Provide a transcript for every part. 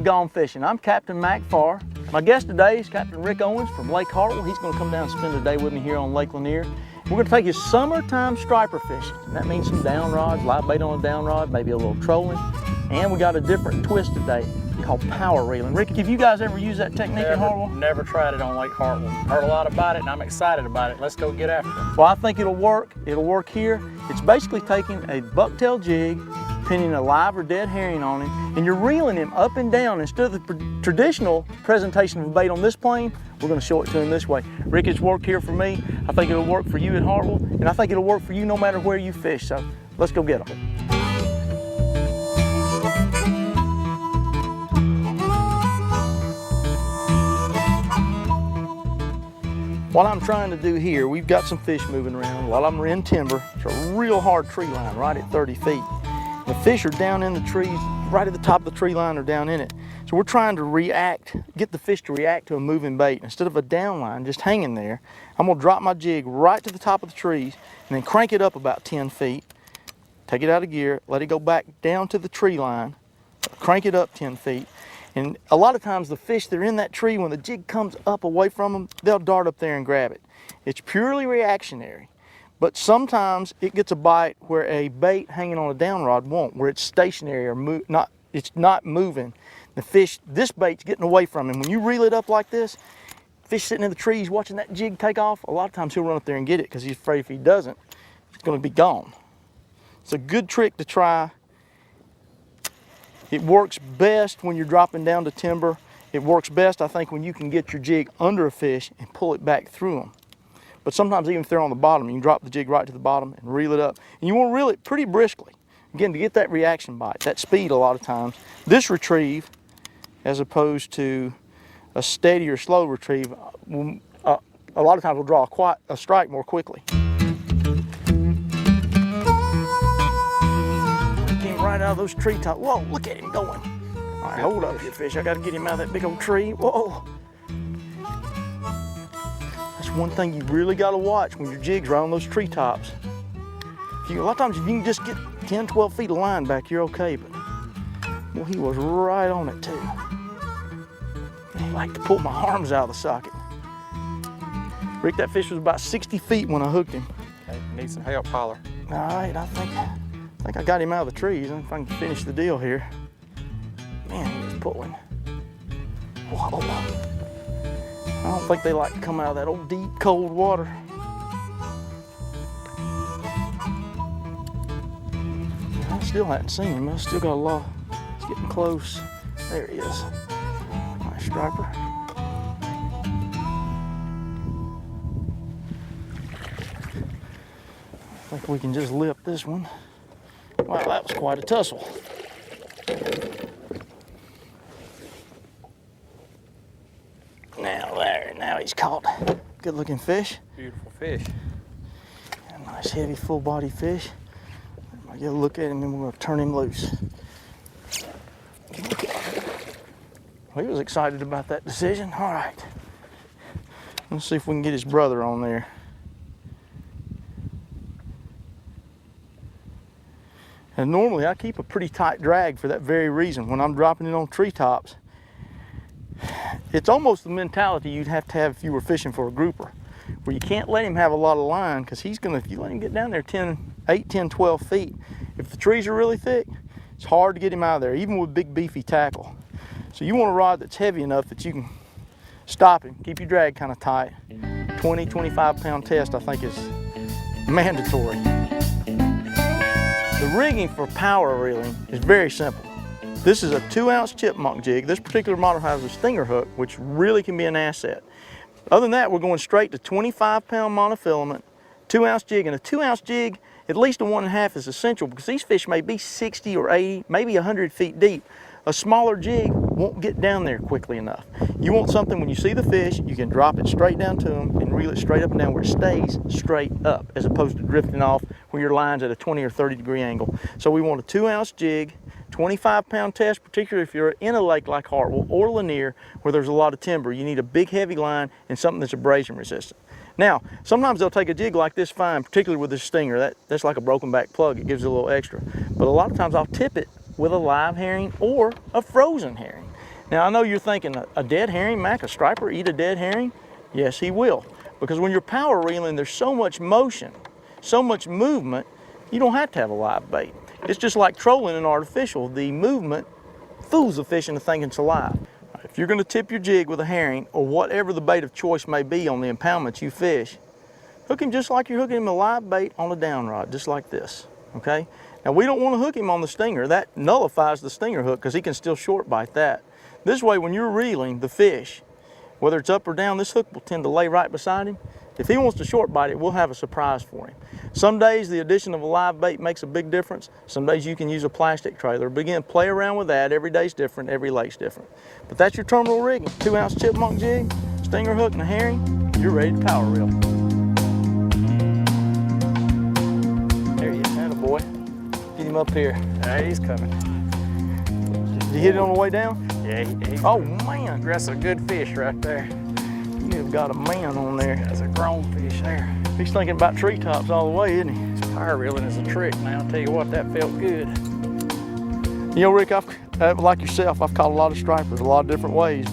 Gone Fishing. I'm Captain Mack Farr. My guest today is Captain Rick Owens from Lake Hartwell. He's going to come down and spend the day with me here on Lake Lanier. We're going to take you summertime striper fishing. And that means some down rods, live bait on a down rod, maybe a little trolling. And we got a different twist today called power reeling. Rick, have you guys ever used that technique at Hartwell? Never tried it on Lake Hartwell. Heard a lot about it and I'm excited about it. Let's go get after it. Well, I think it'll work. It'll work here. It's basically taking a bucktail jig, pinning a live or dead herring on him, and you're reeling him up and down. Instead of the traditional presentation of a bait on this plane, we're going to show it to him this way. Rick, it's worked here for me. I think it'll work for you at Hartwell, and I think it'll work for you no matter where you fish. So let's go get them. What I'm trying to do here, we've got some fish moving around. A lot of them are in timber. It's a real hard tree line right at 30 feet. The fish are down in the trees, right at the top of the tree line or down in it. So we're trying to get the fish to react to a moving bait. Instead of a down line just hanging there, I'm gonna drop my jig right to the top of the trees and then crank it up about 10 feet, take it out of gear, let it go back down to the tree line, crank it up 10 feet. And a lot of times the fish that are in that tree, when the jig comes up away from them, they'll dart up there and grab it. It's purely reactionary. But sometimes it gets a bite where a bait hanging on a down rod won't, where it's stationary or it's not moving. The fish, this bait's getting away from him. When you reel it up like this, fish sitting in the trees watching that jig take off, a lot of times he'll run up there and get it because he's afraid if he doesn't, it's going to be gone. It's a good trick to try. It works best when you're dropping down to timber. It works best, I think, when you can get your jig under a fish and pull it back through them. But sometimes even if they're on the bottom, you can drop the jig right to the bottom and reel it up. And you want to reel it pretty briskly. Again, to get that reaction bite, that speed a lot of times. This retrieve, as opposed to a steady or slow retrieve, a lot of times will draw a strike more quickly. Came right out of those treetops. Whoa, look at him going. All right, hold up here, fish. I got to get him out of that big old tree. Whoa. One thing you really got to watch when your jig's right on those treetops. A lot of times if you can just get 10, 12 feet of line back, you're okay, but well, he was right on it too. I like to pull my arms out of the socket. Rick, that fish was about 60 feet when I hooked him. Okay, need some help, holler. All right, I think I got him out of the trees. I think if I can finish the deal here. Man, he was pulling. Whoa. I don't think they like to come out of that old deep, cold water. I still hadn't seen him. I still got a lot. He's getting close. There he is. Nice striper. I think we can just lip this one. Wow, that was quite a tussle. Now he's caught. Good looking fish. Beautiful fish. A nice heavy full body fish. I get a look at him and we're going to turn him loose. Well, he was excited about that decision. All right. Let's see if we can get his brother on there. And normally I keep a pretty tight drag for that very reason. When I'm dropping it on treetops, it's almost the mentality you'd have to have if you were fishing for a grouper, where you can't let him have a lot of line because he's gonna, if you let him get down there 8, 10, 12 feet, if the trees are really thick, it's hard to get him out of there, even with big beefy tackle. So you want a rod that's heavy enough that you can stop him, keep your drag kind of tight. 20, 25 pound test I think is mandatory. The rigging for power reeling is very simple. This is a 2-ounce chipmunk jig. This particular model has a stinger hook, which really can be an asset. Other than that, we're going straight to 25-pound monofilament, 2-ounce jig. And a 2-ounce jig, at least a 1.5 is essential because these fish may be 60 or 80, maybe 100 feet deep. A smaller jig won't get down there quickly enough. You want something when you see the fish, you can drop it straight down to them and reel it straight up and down where it stays straight up, as opposed to drifting off where your line's at a 20 or 30 degree angle. So we want a 2-ounce jig, 25-pound test, particularly if you're in a lake like Hartwell or Lanier where there's a lot of timber. You need a big heavy line and something that's abrasion resistant. Now, sometimes they'll take a jig like this fine, particularly with this stinger. That's like a broken back plug. It gives it a little extra. But a lot of times I'll tip it with a live herring or a frozen herring. Now I know you're thinking, a dead herring, Mack, a striper eat a dead herring? Yes, he will. Because when you're power reeling, there's so much motion, so much movement, you don't have to have a live bait. It's just like trolling an artificial. The movement fools the fish into thinking it's alive. If you're gonna tip your jig with a herring or whatever the bait of choice may be on the impoundments you fish, hook him just like you're hooking him a live bait on a down rod, just like this, okay? Now we don't wanna hook him on the stinger. That nullifies the stinger hook because he can still short bite that. This way, when you're reeling the fish, whether it's up or down, this hook will tend to lay right beside him. If he wants to short bite it, we'll have a surprise for him. Some days the addition of a live bait makes a big difference. Some days you can use a plastic trailer. Begin play around with that. Every day's different, every lake's different. But that's your terminal rigging. 2-ounce chipmunk jig, stinger hook, and a herring. You're ready to power reel. There he is, attaboy. Get him up here. There he's coming. Did you hit it on the way down? Yeah, he's Oh man, that's a good fish right there. you have got a man on there. That's a grown fish there. He's thinking about treetops all the way, isn't he? This power reeling is a trick, man. I'll tell you what, that felt good. You know, Rick, like yourself, I've caught a lot of stripers a lot of different ways.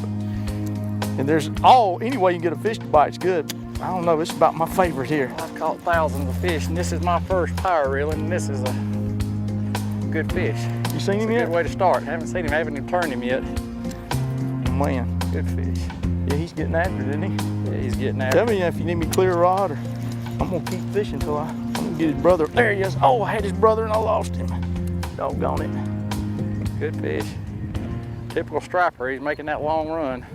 And there's any way you can get a fish to bite is good. I don't know, it's about my favorite here. I've caught thousands of fish, and this is my first power reeling, and this is a good fish. You seen him It's a yet? good way to start. Haven't seen him, haven't even turned him yet. Man, Good fish. yeah, he's getting after it, isn't he? Yeah, he's getting after Tell me if you need me to clear a rod, or I'm gonna keep fishing till I'm gonna get his brother. There he is. Oh, I had his brother and I lost him. Doggone it. Good fish. Typical striper, he's making that long run.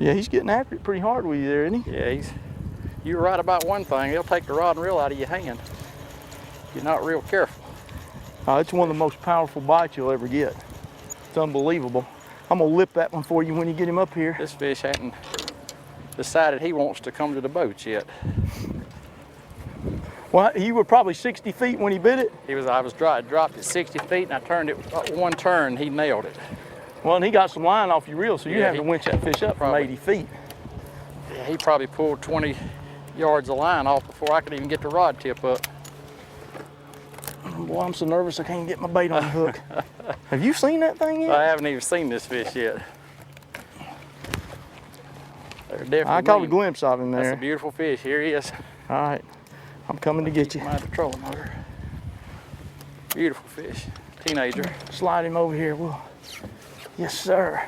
Yeah, he's getting after it pretty hard with you there, isn't he? Yeah, you're right about one thing, he'll take the rod and reel out of your hand. You're not real careful. It's one of the most powerful bites you'll ever get. It's unbelievable. I'm gonna lip that one for you when you get him up here. This fish hadn't decided he wants to come to the boats yet. Well, you were probably 60 feet when he bit it. I dropped it 60 feet and I turned it one turn, he nailed it. Well, and he got some line off your reel, so you Yeah, have to winch that fish up probably. from 80 feet. Yeah, he probably pulled 20 yards of line off before I could even get the rod tip up. Boy, I'm so nervous I can't get my bait on the hook. Have you seen that thing yet? I haven't even seen this fish yet. They're definitely I caught a mean. glimpse of him there. That's a beautiful fish. Here he is. All right, I'm coming to get you. Mind the trolling motor. Beautiful fish. Teenager. Slide him over here. Whoa. Yes, sir.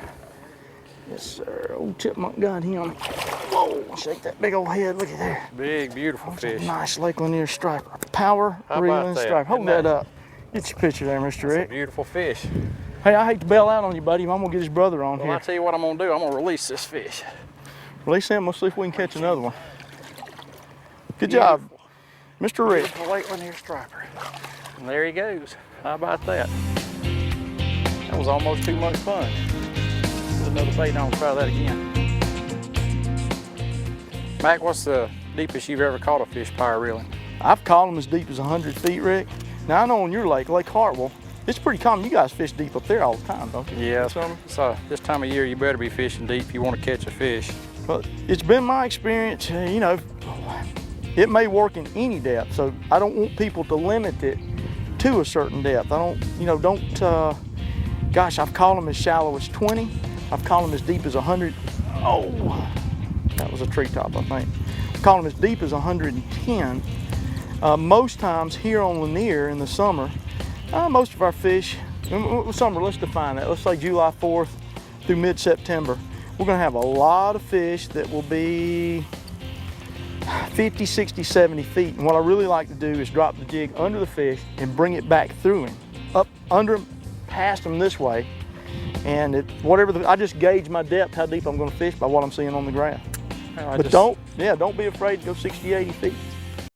Yes, sir. Old chipmunk got him. Whoa, shake that big old head. Look at there. Big, beautiful fish. Nice Lake Lanier striper. Power How about reeling that? striper. Hold Isn't that that- up. Get your picture there, Mr. That's a Rick. beautiful fish. Hey, I hate to bail out on you, buddy, but I'm gonna get his brother on Well, here. I'll tell you what I'm gonna do. I'm gonna release this fish. Release him. Let's see if we can catch another one. Good job, Mr. Rick. Beautiful Lake Lanier striper. And there he goes. How about that? That was almost too much fun. Put another bait on, try that again. Mac, what's the deepest you've ever caught a fish power reeling? I've caught them as deep as 100 feet, Rick. Now, I know on your lake, Lake Hartwell, it's pretty common. You guys fish deep up there all the time, don't you? Yeah, Summer? so this time of year you better be fishing deep if you want to catch a fish. But it's been my experience, you know, it may work in any depth, so I don't want people to limit it to a certain depth. I don't, you know, gosh, I've caught them as shallow as 20. I've caught them as deep as 100. Oh, that was a treetop, I think. I've caught them as deep as 110. Most times here on Lanier in the summer, most of our fish, summer, let's define that. Let's say July 4th through mid-September. We're gonna have a lot of fish that will be 50, 60, 70 feet. And what I really like to do is drop the jig under the fish and bring it back through him, up under him, past him this way. And I just gauge my depth, how deep I'm gonna fish by what I'm seeing on the graph. Well, But don't be afraid to go 60, 80 feet.